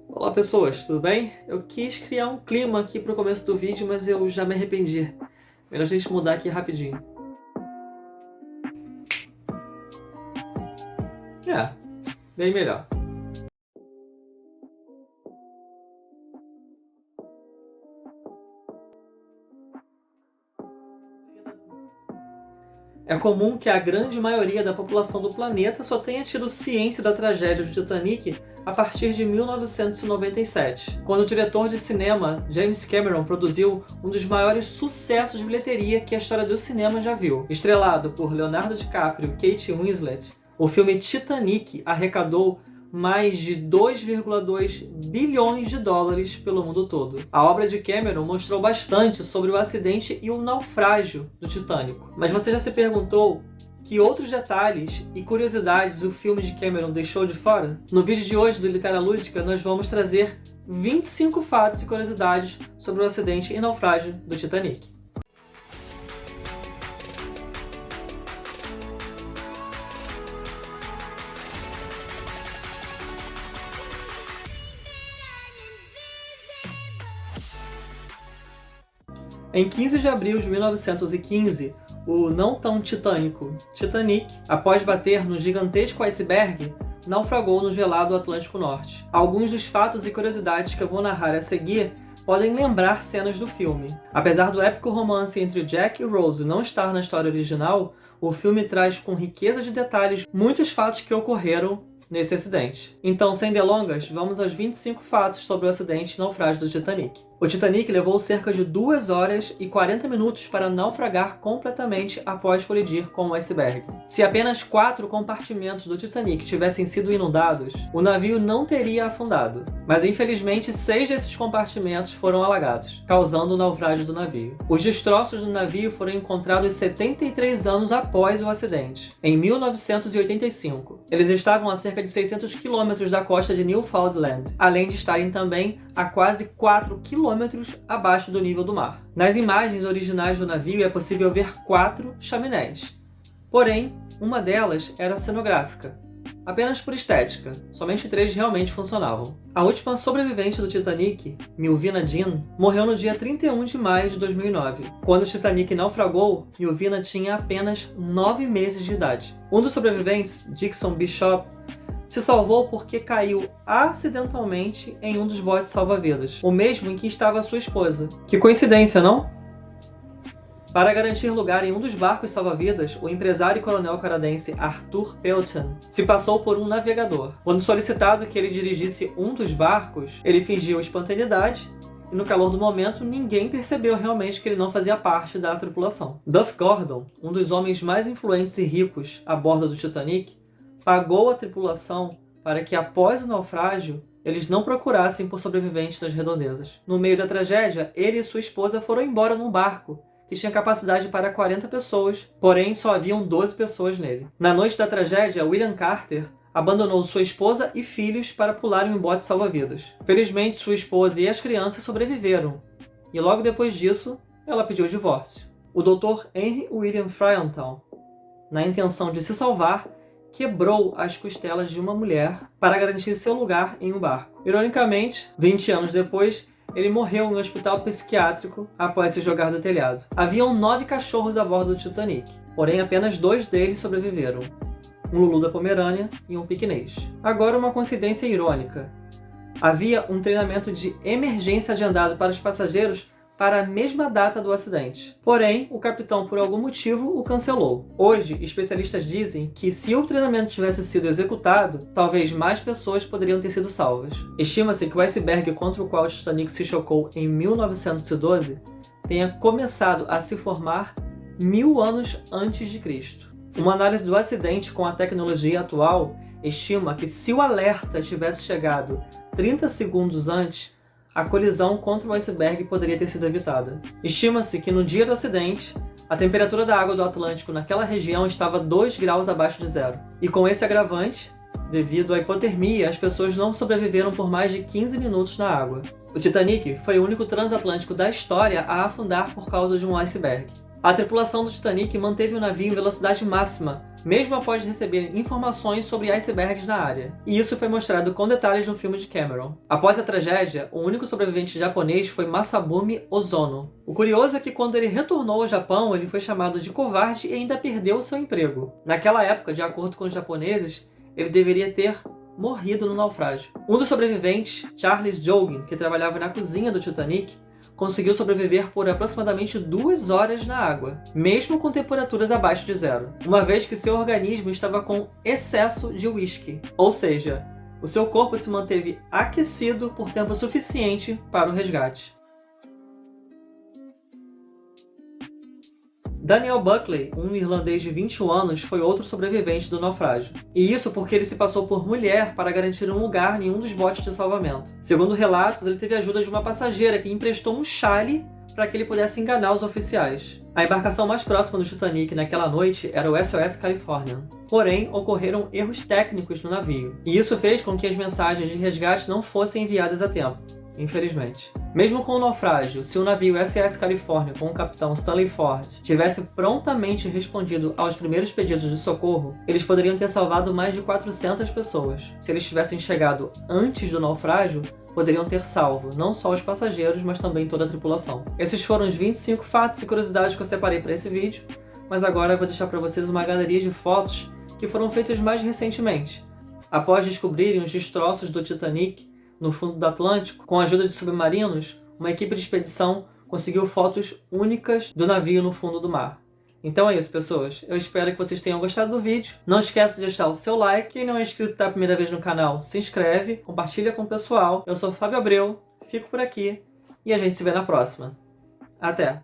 Olá pessoas, tudo bem? Eu quis criar um clima aqui pro começo do vídeo, mas eu já me arrependi. Melhor a gente mudar aqui rapidinho. É, bem melhor. É comum que a grande maioria da população do planeta só tenha tido ciência da tragédia do Titanic a partir de 1997, quando o diretor de cinema James Cameron produziu um dos maiores sucessos de bilheteria que a história do cinema já viu. Estrelado por Leonardo DiCaprio e Kate Winslet, o filme Titanic arrecadou mais de 2,2 bilhões de dólares pelo mundo todo. A obra de Cameron mostrou bastante sobre o acidente e o naufrágio do Titanic. Mas você já se perguntou que outros detalhes e curiosidades o filme de Cameron deixou de fora? No vídeo de hoje do Litera Lúdica, nós vamos trazer 25 fatos e curiosidades sobre o acidente e naufrágio do Titanic. Em 15 de abril de 1915, o não tão titânico Titanic, após bater no gigantesco iceberg, naufragou no gelado Atlântico Norte. Alguns dos fatos e curiosidades que eu vou narrar a seguir podem lembrar cenas do filme. Apesar do épico romance entre Jack e Rose não estar na história original, o filme traz com riqueza de detalhes muitos fatos que ocorreram nesse acidente. Então, sem delongas, vamos aos 25 fatos sobre o acidente e naufrágio do Titanic. O Titanic levou cerca de 2 horas e 40 minutos para naufragar completamente após colidir com o iceberg. Se apenas 4 compartimentos do Titanic tivessem sido inundados, o navio não teria afundado. Mas infelizmente 6 desses compartimentos foram alagados, causando o naufrágio do navio. Os destroços do navio foram encontrados 73 anos após o acidente, em 1985. Eles estavam a cerca de 600 quilômetros da costa de Newfoundland, além de estarem também a quase 4 quilômetros abaixo do nível do mar. Nas imagens originais do navio é possível ver 4 chaminés. Porém, uma delas era cenográfica, apenas por estética, somente 3 realmente funcionavam. A última sobrevivente do Titanic, Milvina Dean, morreu no dia 31 de maio de 2009. Quando o Titanic naufragou, Milvina tinha apenas 9 meses de idade. Um dos sobreviventes, Dixon Bishop, se salvou porque caiu acidentalmente em um dos botes salva-vidas, o mesmo em que estava sua esposa. Que coincidência, não? Para garantir lugar em um dos barcos salva-vidas, o empresário e coronel canadense Arthur Pelton se passou por um navegador. Quando solicitado que ele dirigisse um dos barcos, ele fingiu espontaneidade e no calor do momento ninguém percebeu realmente que ele não fazia parte da tripulação. Duff Gordon, um dos homens mais influentes e ricos a bordo do Titanic, pagou a tripulação para que, após o naufrágio, eles não procurassem por sobreviventes nas redondezas. No meio da tragédia, ele e sua esposa foram embora num barco que tinha capacidade para 40 pessoas, porém só haviam 12 pessoas nele. Na noite da tragédia, William Carter abandonou sua esposa e filhos para pular em um bote salva-vidas. Felizmente, sua esposa e as crianças sobreviveram, e logo depois disso, ela pediu o divórcio. O Dr. Henry William Fryentown, na intenção de se salvar, quebrou as costelas de uma mulher para garantir seu lugar em um barco. Ironicamente, 20 anos depois, ele morreu em um hospital psiquiátrico após se jogar do telhado. Haviam 9 cachorros a bordo do Titanic, porém apenas 2 deles sobreviveram. Um Lulu da Pomerânia e um piquinês. Agora uma coincidência irônica. Havia um treinamento de emergência agendado para os passageiros para a mesma data do acidente. Porém, o capitão, por algum motivo, o cancelou. Hoje, especialistas dizem que se o treinamento tivesse sido executado, talvez mais pessoas poderiam ter sido salvas. Estima-se que o iceberg contra o qual o Titanic se chocou em 1912 tenha começado a se formar 1000 anos antes de Cristo. Uma análise do acidente com a tecnologia atual estima que se o alerta tivesse chegado 30 segundos antes, a colisão contra o iceberg poderia ter sido evitada. Estima-se que no dia do acidente, a temperatura da água do Atlântico naquela região estava 2 graus abaixo de zero. E com esse agravante, devido à hipotermia, as pessoas não sobreviveram por mais de 15 minutos na água. O Titanic foi o único transatlântico da história a afundar por causa de um iceberg. A tripulação do Titanic manteve o navio em velocidade máxima mesmo após receber informações sobre icebergs na área. E isso foi mostrado com detalhes no filme de Cameron. Após a tragédia, o único sobrevivente japonês foi Masabumi Ozono. O curioso é que quando ele retornou ao Japão, ele foi chamado de covarde e ainda perdeu seu emprego. Naquela época, de acordo com os japoneses, ele deveria ter morrido no naufrágio. Um dos sobreviventes, Charles Jougin, que trabalhava na cozinha do Titanic, conseguiu sobreviver por aproximadamente 2 horas na água, mesmo com temperaturas abaixo de zero, uma vez que seu organismo estava com excesso de uísque, ou seja, o seu corpo se manteve aquecido por tempo suficiente para o resgate. Daniel Buckley, um irlandês de 21 anos, foi outro sobrevivente do naufrágio. E isso porque ele se passou por mulher para garantir um lugar em um dos botes de salvamento. Segundo relatos, ele teve a ajuda de uma passageira que emprestou um chale para que ele pudesse enganar os oficiais. A embarcação mais próxima do Titanic naquela noite era o SOS Californian. Porém, ocorreram erros técnicos no navio. E isso fez com que as mensagens de resgate não fossem enviadas a tempo. Infelizmente. Mesmo com o naufrágio, se o navio SS California com o capitão Stanley Ford tivesse prontamente respondido aos primeiros pedidos de socorro, eles poderiam ter salvado mais de 400 pessoas. Se eles tivessem chegado antes do naufrágio, poderiam ter salvo não só os passageiros, mas também toda a tripulação. Esses foram os 25 fatos e curiosidades que eu separei para esse vídeo, mas agora eu vou deixar para vocês uma galeria de fotos que foram feitas mais recentemente. Após descobrirem os destroços do Titanic no fundo do Atlântico, com a ajuda de submarinos, uma equipe de expedição conseguiu fotos únicas do navio no fundo do mar. Então é isso, pessoas. Eu espero que vocês tenham gostado do vídeo. Não esqueça de deixar o seu like. Quem não é inscrito pela primeira vez no canal, se inscreve, compartilha com o pessoal. Eu sou o Fábio Abreu, fico por aqui e a gente se vê na próxima. Até!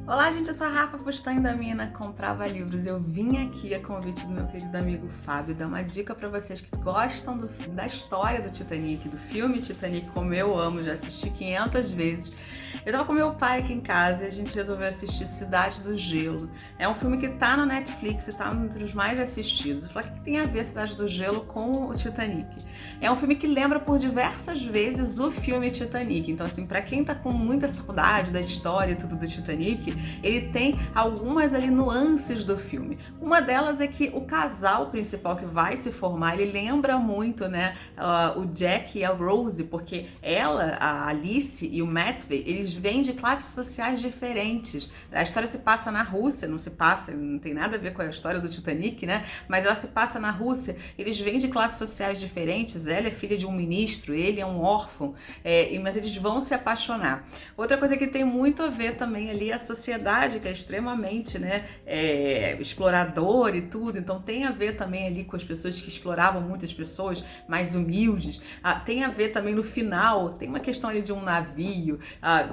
Olá, gente, eu sou a Rafa Fustan da Mina Comprava Livros. Eu vim aqui a convite do meu querido amigo Fábio dar uma dica para vocês que gostam da história do Titanic, do filme Titanic, como eu amo, já assisti 500 vezes. Eu tava com meu pai aqui em casa e a gente resolveu assistir Cidade do Gelo. É um filme que tá na Netflix e tá entre os mais assistidos. Eu falei, o que tem a ver Cidade do Gelo com o Titanic? É um filme que lembra por diversas vezes o filme Titanic. Então, assim, pra quem tá com muita saudade da história e tudo do Titanic, ele tem algumas ali nuances do filme. Uma delas é que o casal principal que vai se formar, ele lembra muito, né, o Jack e a Rose, porque ela, a Alice e o Matvey, eles vêm de classes sociais diferentes. A história se passa na Rússia, não tem nada a ver com a história do Titanic, né? Mas ela se passa na Rússia. Eles vêm de classes sociais diferentes. Ela é filha de um ministro, ele é um órfão, mas eles vão se apaixonar. Outra coisa que tem muito a ver também ali é a sociedade, que é extremamente, né, exploradora e tudo. Então tem a ver também ali com as pessoas que exploravam muitas pessoas mais humildes. Tem a ver também no final, tem uma questão ali de um navio,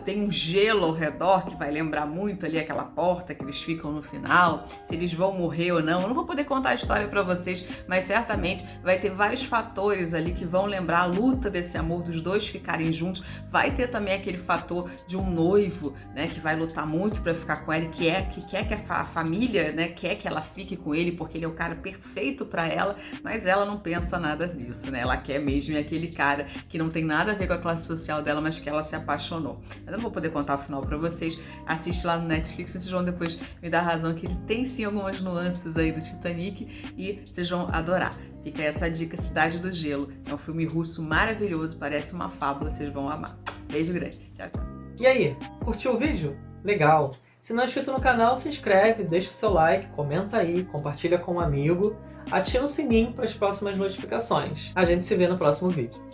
tem um gelo ao redor que vai lembrar muito ali aquela porta que eles ficam no final, se eles vão morrer ou não. Eu não vou poder contar a história pra vocês, mas certamente vai ter vários fatores ali que vão lembrar a luta desse amor dos dois ficarem juntos. Vai ter também aquele fator de um noivo, né, que vai lutar muito pra ficar com ela, que quer que a família, né, quer que ela fique com ele porque ele é o cara perfeito pra ela, mas ela não pensa nada disso, né? Ela quer mesmo aquele cara que não tem nada a ver com a classe social dela, mas que ela se apaixonou. Mas eu não vou poder contar o final pra vocês. Assiste lá no Netflix, vocês vão depois me dar razão que ele tem sim algumas nuances aí do Titanic e vocês vão adorar. Fica essa dica, Cidade do Gelo. É um filme russo maravilhoso, parece uma fábula, vocês vão amar. Beijo grande. Tchau, tchau. E aí, curtiu o vídeo? Legal! Se não é inscrito no canal, se inscreve, deixa o seu like, comenta aí, compartilha com um amigo, ativa o sininho para as próximas notificações. A gente se vê no próximo vídeo.